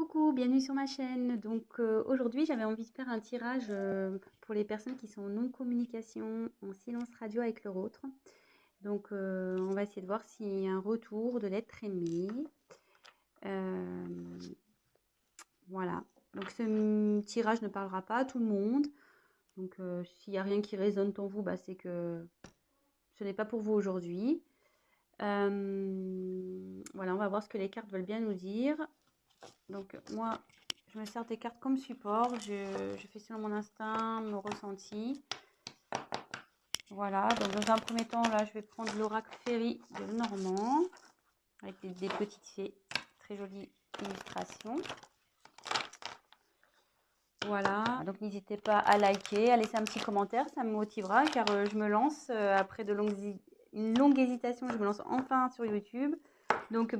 Coucou, bienvenue sur ma chaîne. Donc aujourd'hui, j'avais envie de faire un tirage pour les personnes qui sont en non-communication, en silence radio avec leur autre. Donc on va essayer de voir s'il y a un retour de l'être aimé. Euh, voilà. Donc ce tirage ne parlera pas à tout le monde. Donc s'il n'y a rien qui résonne en vous, bah, c'est que ce n'est pas pour vous aujourd'hui. Voilà, on va voir ce que les cartes veulent bien nous dire. Donc moi, je me sers des cartes comme support. Je fais selon mon instinct, mon ressenti. Voilà, donc dans un premier temps, là, je vais prendre l'oracle Fairy de Normand avec des petites fées. Très jolie illustration. Voilà, donc n'hésitez pas à liker, à laisser un petit commentaire, ça me motivera car je me lance après une longue hésitation, je me lance enfin sur YouTube. Donc,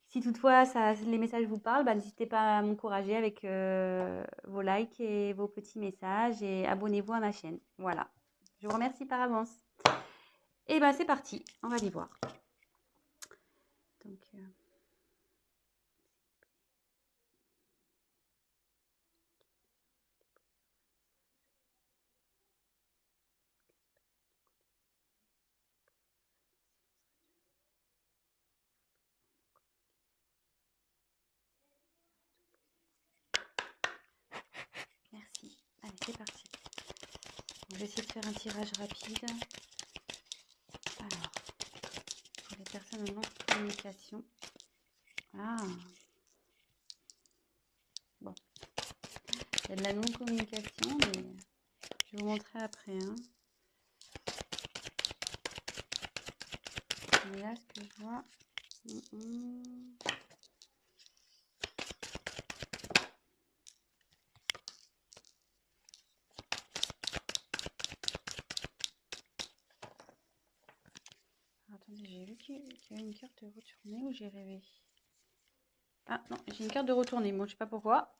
si toutefois les messages vous parlent, n'hésitez pas à m'encourager avec vos likes et vos petits messages et abonnez-vous à ma chaîne. Voilà, je vous remercie par avance. Et c'est parti, on va y voir. Donc, merci. Allez, c'est parti. Je vais essayer de faire un tirage rapide. Alors, pour les personnes en non-communication. Ah, bon. Il y a de la non-communication, mais je vais vous montrer après. Hein. Mais là, ce que je vois... Attendez, j'ai vu qu'il y avait une carte de retournée ou j'ai rêvé? Ah non, j'ai une carte de retournée. Moi, je sais pas pourquoi.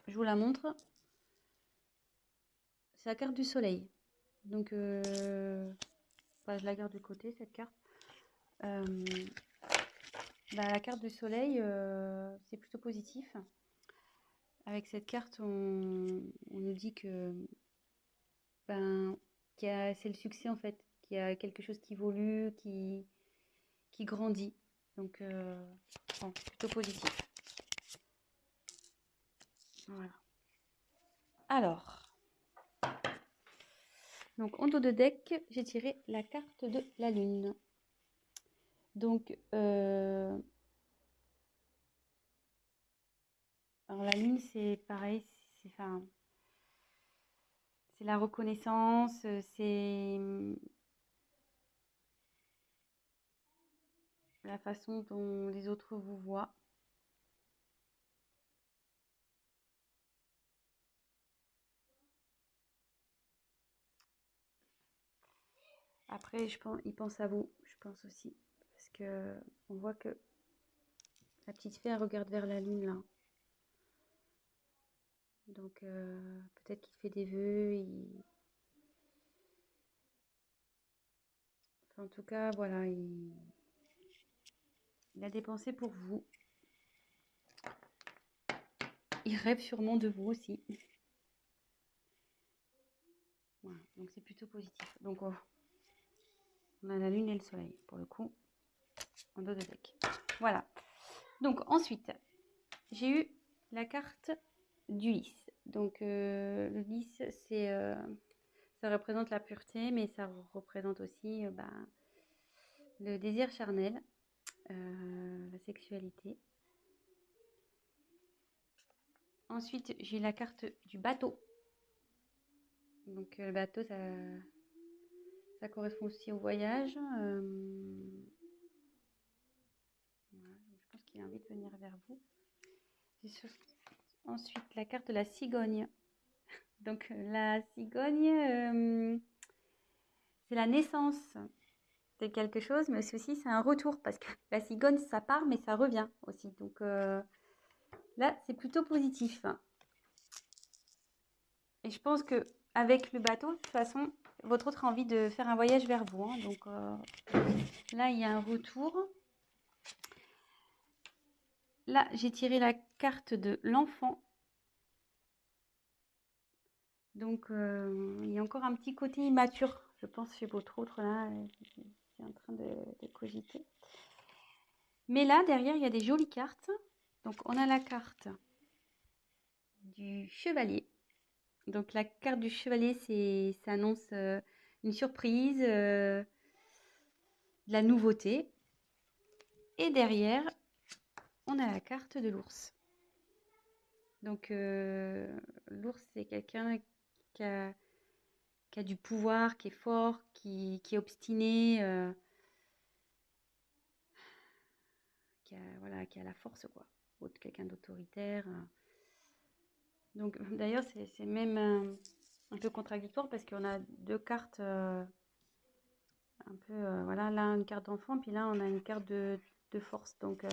Je vous la montre. C'est la carte du soleil. Donc, je la garde de côté, cette carte. La carte du soleil, c'est plutôt positif. Avec cette carte, on nous dit que c'est le succès en fait, qu'il y a quelque chose qui évolue, qui grandit. Donc, bon, plutôt positif. Voilà. Alors, donc en dos de deck, j'ai tiré la carte de la lune. Donc, alors la lune, c'est pareil, c'est la reconnaissance, c'est la façon dont les autres vous voient. Après, ils pensent à vous, je pense aussi. Parce que on voit que la petite fée, elle regarde vers la lune, là. Donc, peut-être qu'il fait des vœux. Enfin, en tout cas, voilà, il a des pensées pour vous. Il rêve sûrement de vous aussi. Voilà, donc c'est plutôt positif. Donc, on a la lune et le soleil, pour le coup, en dos de deck. Voilà. Donc, ensuite, j'ai eu la carte du lys. Donc, le lys, ça représente la pureté, mais ça représente aussi le désir charnel, la sexualité. Ensuite, j'ai la carte du bateau. Donc, le bateau, ça correspond aussi au voyage. Voilà, je pense qu'il a envie de venir vers vous. Ensuite, la carte de la cigogne. Donc, la cigogne, c'est la naissance de quelque chose, mais aussi c'est un retour parce que la cigogne, ça part, mais ça revient aussi. Donc, là, c'est plutôt positif. Et je pense que avec le bateau, de toute façon, votre autre a envie de faire un voyage vers vous. Hein. Donc, là, il y a un retour. Là, j'ai tiré la carte de l'enfant. Donc, il y a encore un petit côté immature, je pense, chez votre autre, là, c'est en train de cogiter. Mais là, derrière, il y a des jolies cartes. Donc, on a la carte du chevalier. Donc, la carte du chevalier, ça annonce une surprise, de la nouveauté. Et derrière, on a la carte de l'ours. Donc, l'ours, c'est quelqu'un qui a du pouvoir, qui est fort, qui est obstiné, voilà, qui a la force, quoi. Quelqu'un d'autoritaire. Donc, d'ailleurs, c'est même un peu contradictoire parce qu'on a deux cartes un peu, voilà, là, une carte d'enfant, puis là, on a une carte de force. Donc,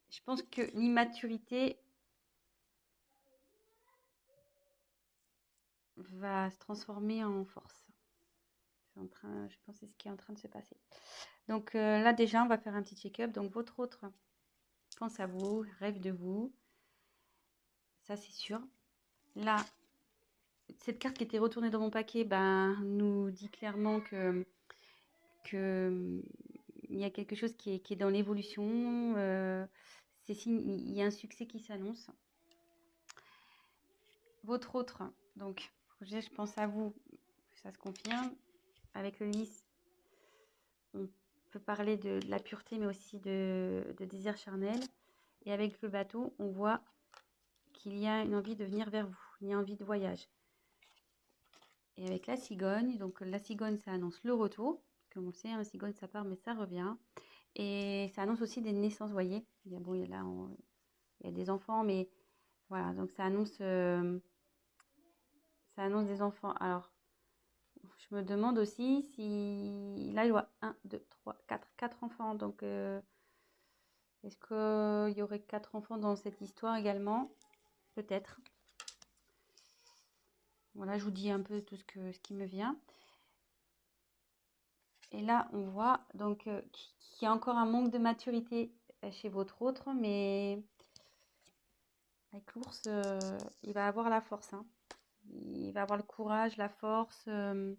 je pense que l'immaturité va se transformer en force. Je pense que c'est ce qui est en train de se passer. Donc là, déjà, on va faire un petit check-up. Donc, votre autre pense à vous, rêve de vous. Ça, c'est sûr. Là, cette carte qui était retournée dans mon paquet nous dit clairement que il y a quelque chose qui est dans l'évolution. Il y a un succès qui s'annonce. Votre autre, donc, je pense à vous, ça se confirme. Avec le lys, on peut parler de la pureté, mais aussi de désir charnel. Et avec le bateau, on voit qu'il y a une envie de venir vers vous, il y a envie de voyage. Et avec la cigogne, donc la cigogne, ça annonce le retour. Comme on sait, la cigogne, ça part, mais ça revient. Et ça annonce aussi des naissances, vous voyez. Bon, il y a des enfants, mais voilà, donc ça annonce des enfants. Alors, je me demande aussi si... Là, il y a 1, 2, 3, 4 enfants. Donc, est-ce qu'il y aurait 4 enfants dans cette histoire également? Peut-être. Voilà, je vous dis un peu tout ce qui me vient. Et là, on voit donc qu'il y a encore un manque de maturité chez votre autre, mais avec l'ours, il va avoir la force, hein. Il va avoir le courage, la force, le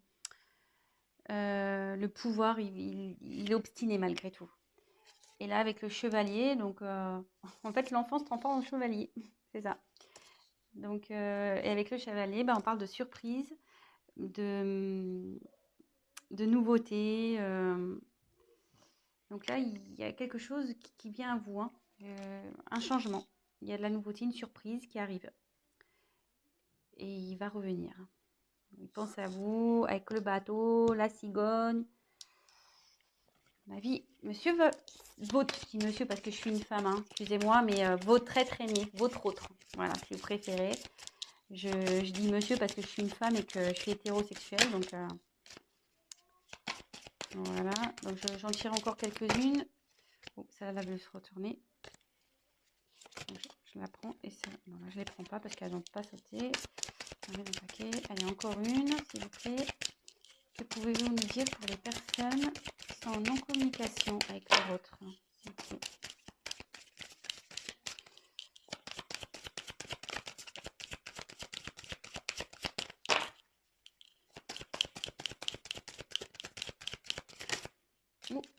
pouvoir. Il est obstiné malgré tout. Et là, avec le chevalier, donc en fait, l'enfant se transforme en chevalier. C'est ça. Donc, et avec le chevalier, on parle de surprise, de nouveauté. Donc là, il y a quelque chose qui vient à vous, hein. Un changement. Il y a de la nouveauté, une surprise qui arrive. Et il va revenir. Il pense à vous, avec le bateau, la cigogne. Ma vie, monsieur votre, je dis monsieur parce que je suis une femme, hein, excusez-moi, mais votre être aimé, votre autre, voilà, si vous préférez. Je dis monsieur parce que je suis une femme et que je suis hétérosexuelle, donc voilà. Donc j'en tire encore quelques-unes. Oh, celle-là veut se retourner. Donc, je la prends et ça, non, là, je les prends pas parce qu'elles n'ont pas sauté. On met dans le paquet. Allez, encore une, s'il vous plaît. Que pouvez-vous nous dire pour les personnes qui sont en non-communication avec leur autre, s'il vous plaît?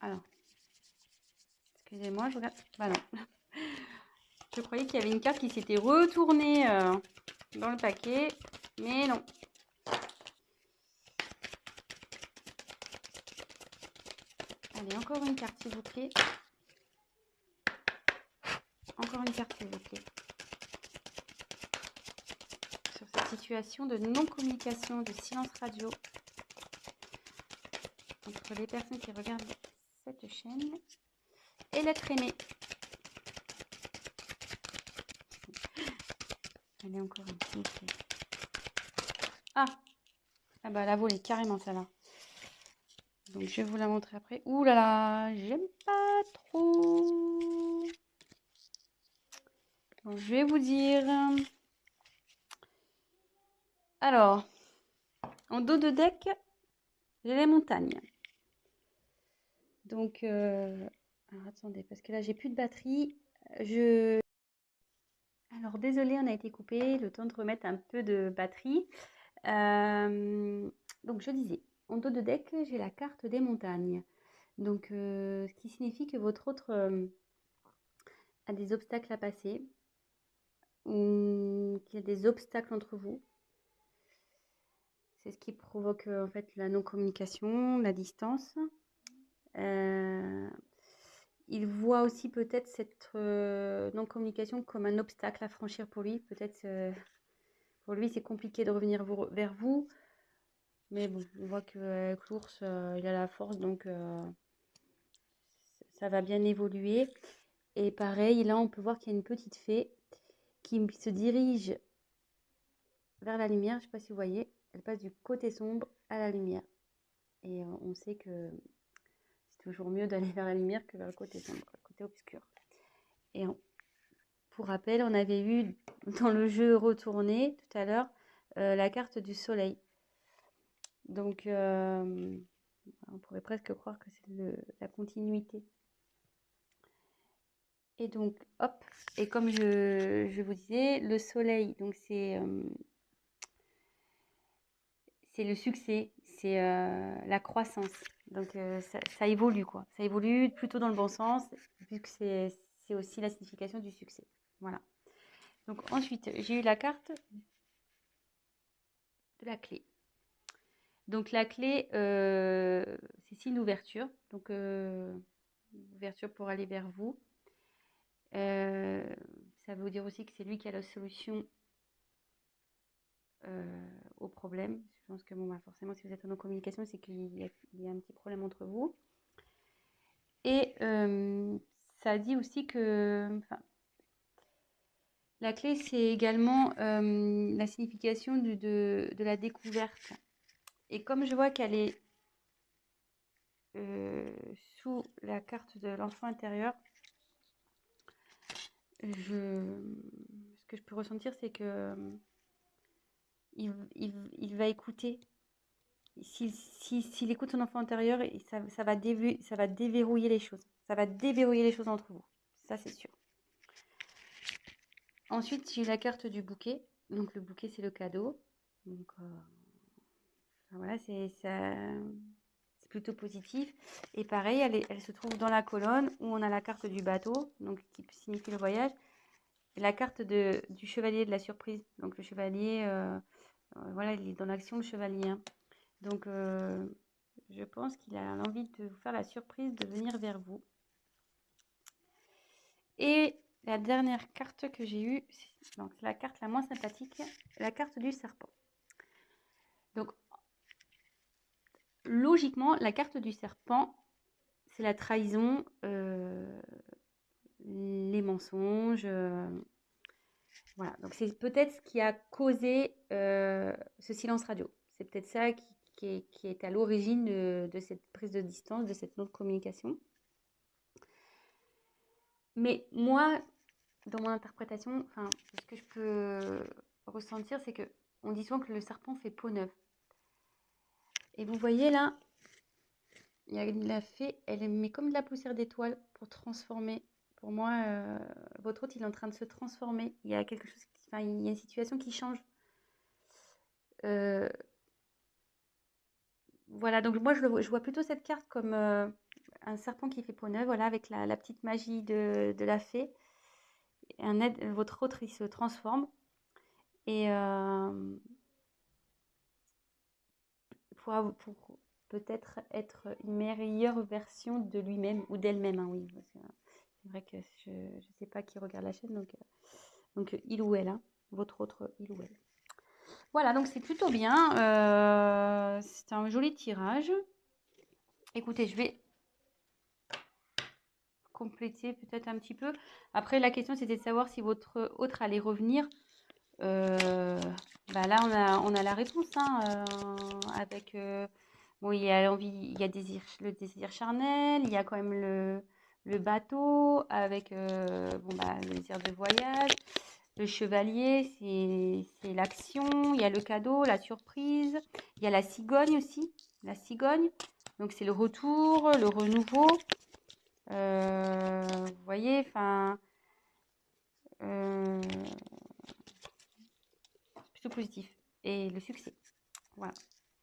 Alors, excusez-moi, je regarde. Bah non. Je croyais qu'il y avait une carte qui s'était retournée dans le paquet, mais non. Allez, encore une carte, s'il vous plaît. Encore une carte, s'il vous plaît. Sur cette situation de non-communication, de silence radio entre les personnes qui regardent cette chaîne et l'être aimé. Allez, encore une, s'il vous plaît. Ah bah elle a volé carrément celle-là. Donc je vais vous la montrer après. Ouh là là, j'aime pas trop. Donc, je vais vous dire. Alors, en dos de deck, j'ai les montagnes. Donc Alors attendez, parce que là j'ai plus de batterie. Alors désolé, on a été coupé, le temps de remettre un peu de batterie. Donc je disais, en dos de deck, j'ai la carte des montagnes. Donc ce qui signifie que votre autre a des obstacles à passer, ou qu'il y a des obstacles entre vous. C'est ce qui provoque en fait la non-communication, la distance. Il voit aussi peut-être cette non-communication comme un obstacle à franchir pour lui. Peut-être pour lui c'est compliqué de revenir vers vous. Mais bon, on voit qu'avec l'ours, il a la force, donc ça va bien évoluer. Et pareil, là, on peut voir qu'il y a une petite fée qui se dirige vers la lumière. Je ne sais pas si vous voyez, elle passe du côté sombre à la lumière. Et on sait que c'est toujours mieux d'aller vers la lumière que vers le côté sombre, le côté obscur. Et pour rappel, on avait eu dans le jeu retourné tout à l'heure la carte du soleil. Donc, on pourrait presque croire que c'est la continuité. Et donc, hop, et comme je vous disais, le soleil, donc c'est le succès, c'est la croissance. Donc, ça évolue, quoi. Ça évolue plutôt dans le bon sens, vu que c'est aussi la signification du succès. Voilà. Donc, ensuite, j'ai eu la carte de la clé. Donc, la clé, c'est une ouverture. Donc, ouverture pour aller vers vous. Ça veut dire aussi que c'est lui qui a la solution au problème. Je pense que bon, bah, forcément, si vous êtes en communication, c'est qu'il y a un petit problème entre vous. Et ça dit aussi que la clé, c'est également la signification de la découverte. Et comme je vois qu'elle est sous la carte de l'enfant intérieur, ce que je peux ressentir, c'est que il va écouter. S'il écoute son enfant intérieur, ça va déverrouiller les choses. Ça va déverrouiller les choses entre vous. Ça, c'est sûr. Ensuite, j'ai la carte du bouquet. Donc, le bouquet, c'est le cadeau. Donc, voilà, c'est plutôt positif. Et pareil, elle se trouve dans la colonne où on a la carte du bateau, donc qui signifie le voyage. Et la carte du chevalier de la surprise. Donc, le chevalier, voilà, il est dans l'action, le chevalier. Hein. Donc, je pense qu'il a envie de vous faire la surprise de venir vers vous. Et la dernière carte que j'ai eue, c'est la carte la moins sympathique, la carte du serpent. Donc, logiquement, la carte du serpent, c'est la trahison, les mensonges. Voilà, donc c'est peut-être ce qui a causé ce silence radio. C'est peut-être ça qui est à l'origine de cette prise de distance, de cette non-communication. Mais moi, dans mon interprétation, ce que je peux ressentir, c'est que on dit souvent que le serpent fait peau neuve. Et vous voyez là, il y a la fée, elle met comme de la poussière d'étoile pour transformer. Pour moi, votre hôte, il est en train de se transformer. Il y a quelque chose, il y a une situation qui change. Voilà, donc moi, je vois plutôt cette carte comme un serpent qui fait peau neuve, voilà, avec la petite magie de la fée. Votre autre, il se transforme. Et pour peut-être être une meilleure version de lui-même ou d'elle-même, hein, oui. C'est vrai que je ne sais pas qui regarde la chaîne, donc il ou elle, hein, votre autre il ou elle. Voilà, donc c'est plutôt bien. C'est un joli tirage. Écoutez, je vais compléter peut-être un petit peu. Après, la question, c'était de savoir si votre autre allait revenir. Là, on a la réponse, hein, avec... bon, il y a l'envie, il y a le désir charnel, il y a quand même le bateau avec le désir de voyage. Le chevalier, c'est l'action. Il y a le cadeau, la surprise. Il y a la cigogne aussi. La cigogne, donc c'est le retour, le renouveau. Vous voyez, enfin, plutôt positif. Et le succès. Voilà.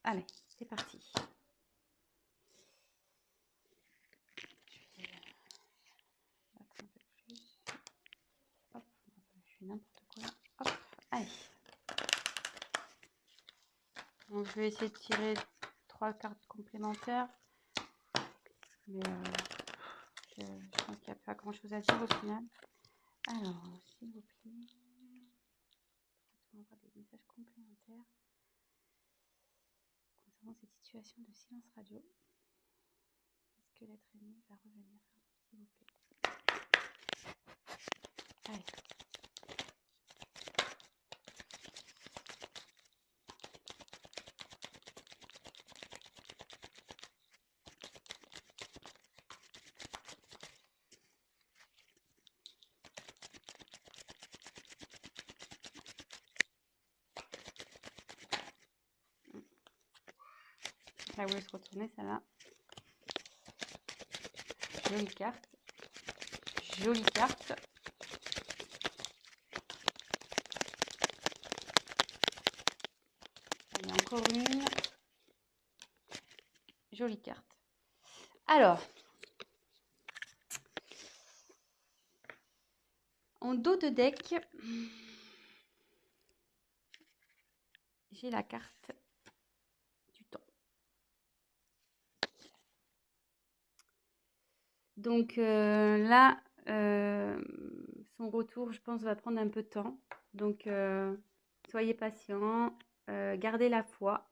Allez, c'est parti. Hop, je fais n'importe quoi. Hop, allez. Donc, je vais essayer de tirer 3 cartes complémentaires. Mais je pense qu'il n'y a pas grand chose à dire au final. Alors, s'il vous plaît, on va avoir des messages complémentaires concernant cette situation de silence radio. Est-ce que l'être aimé va revenir, s'il vous plaît? Allez. Là, vous laisse retourner, celle-là. Jolie carte. Jolie carte. Il y a encore une. Jolie carte. Alors, en dos de deck, j'ai la carte du temps. Donc là, son retour, je pense, va prendre un peu de temps. Donc, soyez patient, gardez la foi.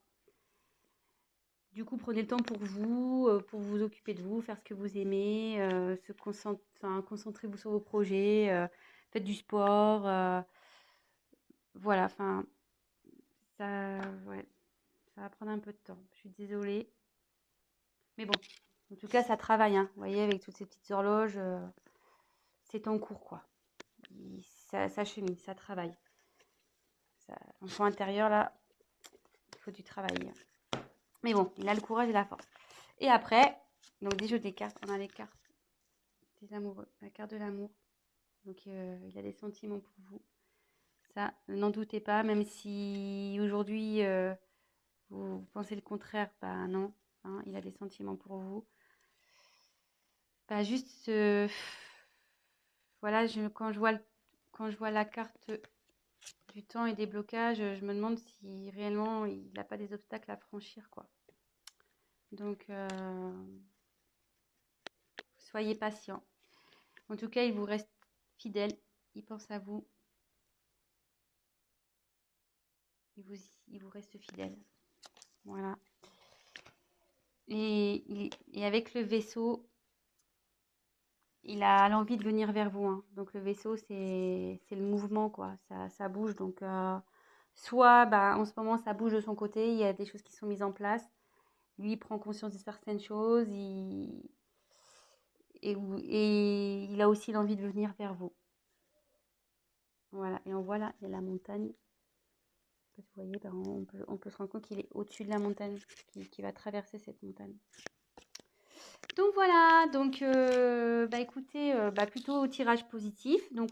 Du coup, prenez le temps pour vous occuper de vous, faire ce que vous aimez, concentrez-vous sur vos projets, faites du sport. Voilà, enfin, ouais, ça va prendre un peu de temps. Je suis désolée. Mais bon, en tout cas, ça travaille, hein. Vous voyez, avec toutes ces petites horloges, c'est en cours, quoi. Ça chemine, ça travaille. L'enfant intérieur, là, il faut du travail. Mais bon, il a le courage et la force. Et après, donc des jeux des cartes, on a les cartes des amoureux, la carte de l'amour. Donc il a des sentiments pour vous. Ça, n'en doutez pas, même si aujourd'hui vous pensez le contraire, bah non, hein, il a des sentiments pour vous. Bah juste, voilà, quand je vois la carte du temps et des blocages, je me demande si réellement il n'a pas des obstacles à franchir, quoi. Donc, soyez patient. En tout cas, il vous reste fidèle, il pense à vous, il vous reste fidèle. Voilà. Et avec le vaisseau, il a l'envie de venir vers vous, hein. Donc le vaisseau, c'est le mouvement, quoi. Ça bouge. Donc soit bah, en ce moment, ça bouge de son côté, il y a des choses qui sont mises en place. Lui, il prend conscience de certaines choses et il a aussi l'envie de venir vers vous. Voilà. Et on voit là, il y a la montagne. Vous voyez, bah, on peut se rendre compte qu'il est au-dessus de la montagne, qui va traverser cette montagne. Donc voilà, donc bah écoutez, bah plutôt au tirage positif. Donc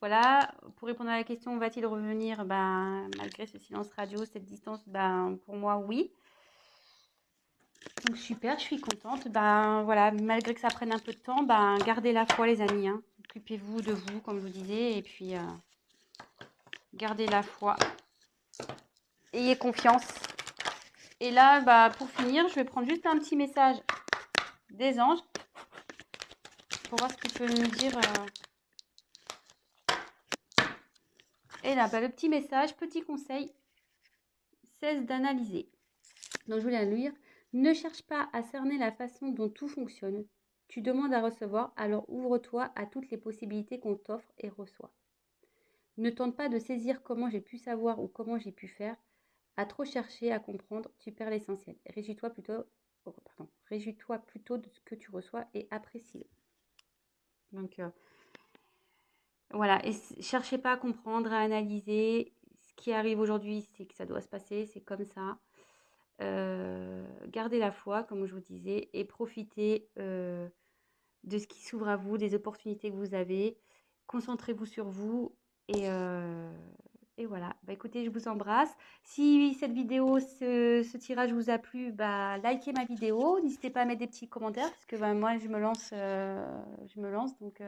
voilà, pour répondre à la question, va-t-il revenir? Ben, malgré ce silence radio, cette distance, ben pour moi oui. Donc super, je suis contente. Ben voilà, malgré que ça prenne un peu de temps, ben gardez la foi les amis, hein. Occupez-vous de vous, comme je vous disais, et puis gardez la foi. Ayez confiance. Et là, bah, pour finir, je vais prendre juste un petit message des anges pour voir ce qu'ils peuvent nous dire. Et là, bah, le petit message, petit conseil, cesse d'analyser. Donc, je voulais lire. Ne cherche pas à cerner la façon dont tout fonctionne. Tu demandes à recevoir, alors ouvre-toi à toutes les possibilités qu'on t'offre et reçois. Ne tente pas de saisir comment j'ai pu savoir ou comment j'ai pu faire. À trop chercher à comprendre, tu perds l'essentiel. Réjouis-toi plutôt de ce que tu reçois et apprécie-le. Donc, voilà, et cherchez pas à comprendre, à analyser. Ce qui arrive aujourd'hui, c'est que ça doit se passer, c'est comme ça. Gardez la foi, comme je vous disais, et profitez de ce qui s'ouvre à vous, des opportunités que vous avez. Concentrez-vous sur vous et voilà. Bah, écoutez, je vous embrasse. Si cette vidéo, ce tirage vous a plu, bah, likez ma vidéo. N'hésitez pas à mettre des petits commentaires parce que bah, moi, je me lance. Donc,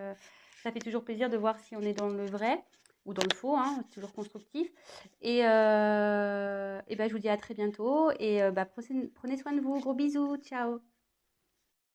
ça fait toujours plaisir de voir si on est dans le vrai ou dans le faux, hein, c'est toujours constructif. Et bah, je vous dis à très bientôt et bah, prenez soin de vous. Gros bisous. Ciao.